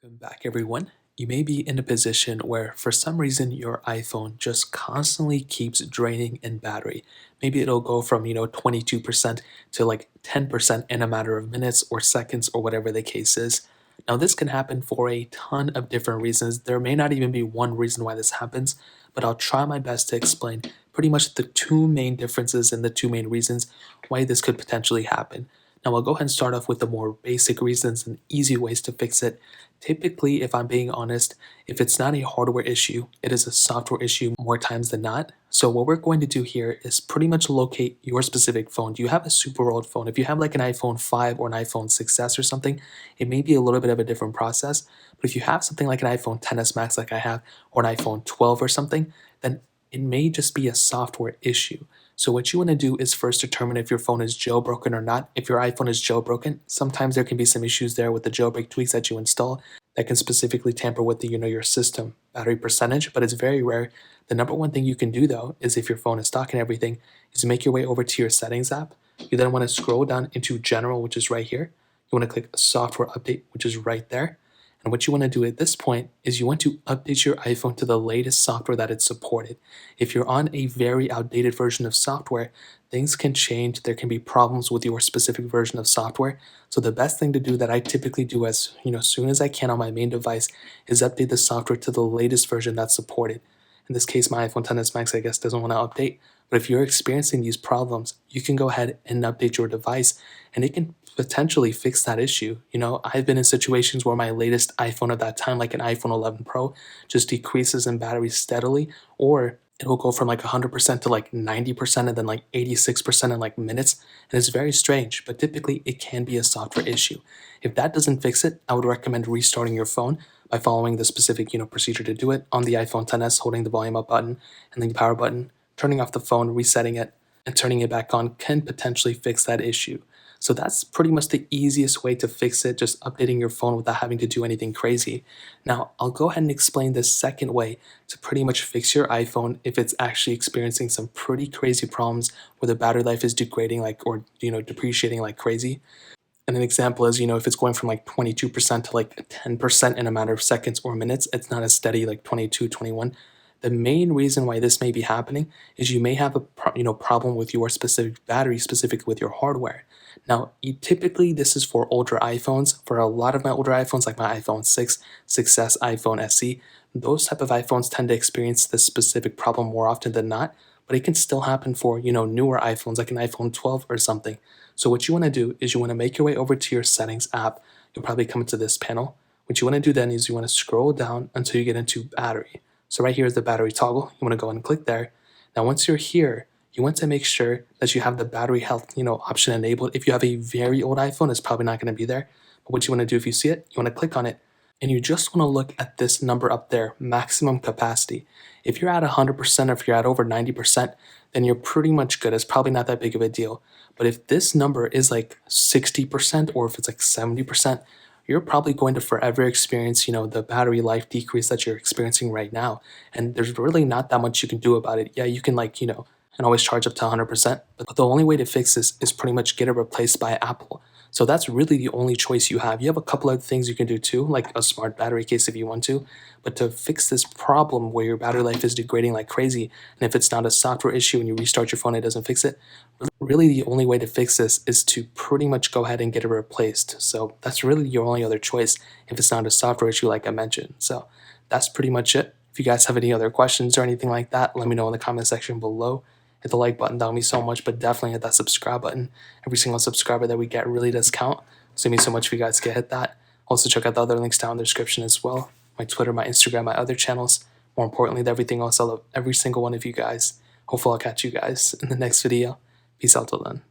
Welcome back, everyone. You may be in a position where, for some reason, your iPhone just constantly keeps draining in battery. Maybe it'll go from, 22% to like 10% in a matter of minutes or seconds or whatever the case is. Now, this can happen for a ton of different reasons. There may not even be one reason why this happens, but I'll try my best to explain pretty much the two main differences and the two main reasons why this could potentially happen. Now, I'll go ahead and start off with the more basic reasons and easy ways to fix it. Typically, if I'm being honest, if it's not a hardware issue, it is a software issue more times than not. So what we're going to do here is pretty much locate your specific phone. Do you have a super old phone? If you have like an iPhone 5 or an iPhone 6s or something, it may be a little bit of a different process. But if you have something like an iPhone 10s Max like I have, or an iPhone 12 or something, then it may just be a software issue. So what you want to do is first determine if your phone is jailbroken or not. If your iPhone is jailbroken, sometimes there can be some issues there with the jailbreak tweaks that you install that can specifically tamper with the, your system battery percentage, but it's very rare. The number one thing you can do though is if your phone is stock and everything, is make your way over to your settings app. You then want to scroll down into general, which is right here. You want to click software update, which is right there. And what you want to do at this point is you want to update your iPhone to the latest software that it's supported. If you're on a very outdated version of software, things can change. There can be problems with your specific version of software. So the best thing to do that I typically do as soon as I can on my main device is update the software to the latest version that's supported. In this case, my iPhone 10s Max, I guess, doesn't want to update. But if you're experiencing these problems, you can go ahead and update your device and it can potentially fix that issue. I've been in situations where my latest iPhone at that time, like an iPhone 11 Pro, just decreases in battery steadily, or it will go from like 100% to like 90% and then like 86% in like minutes. And it's very strange, but typically it can be a software issue. If that doesn't fix it, I would recommend restarting your phone by following the specific procedure to do it on the iPhone 10s, holding the volume up button and the power button, turning off the phone, resetting it, and turning it back on can potentially fix that issue. So that's pretty much the easiest way to fix it, just updating your phone without having to do anything crazy. Now, I'll go ahead and explain the second way to pretty much fix your iPhone if it's actually experiencing some pretty crazy problems where the battery life is degrading or depreciating like crazy. And an example is, if it's going from like 22% to like 10% in a matter of seconds or minutes, it's not as steady like 22, 21. The main reason why this may be happening is you may have a problem with your specific battery, specifically with your hardware. Now, typically this is for older iPhones. For a lot of my older iPhones, like my iPhone 6, 6S, iPhone SE, those type of iPhones tend to experience this specific problem more often than not. But it can still happen for newer iPhones, like an iPhone 12 or something. So what you want to do is you want to make your way over to your settings app. You'll probably come into this panel. What you want to do then is you want to scroll down until you get into battery. So right here is the battery toggle. You want to go and click there. Now, once you're here, you want to make sure that you have the battery health, option enabled. If you have a very old iPhone, it's probably not going to be there. But what you want to do if you see it, you want to click on it. And you just want to look at this number up there, maximum capacity. If you're at 100% or if you're at over 90%, then you're pretty much good. It's probably not that big of a deal. But if this number is like 60% or if it's like 70%, you're probably going to forever experience, the battery life decrease that you're experiencing right now. And there's really not that much you can do about it. Yeah, you can and always charge up to 100%. But the only way to fix this is pretty much get it replaced by Apple. So that's really the only choice you have. You have a couple other things you can do too, like a smart battery case if you want to. But to fix this problem where your battery life is degrading like crazy, and if it's not a software issue and you restart your phone, it doesn't fix it, really the only way to fix this is to pretty much go ahead and get it replaced. So that's really your only other choice if it's not a software issue like I mentioned. So that's pretty much it. If you guys have any other questions or anything like that, let me know in the comment section below. Hit the like button, that would mean so much, but definitely hit that subscribe button. Every single subscriber that we get really does count. So it means so much if you guys can hit that. Also check out the other links down in the description as well. My Twitter, my Instagram, my other channels. More importantly than everything else, I love every single one of you guys. Hopefully I'll catch you guys in the next video. Peace out till then.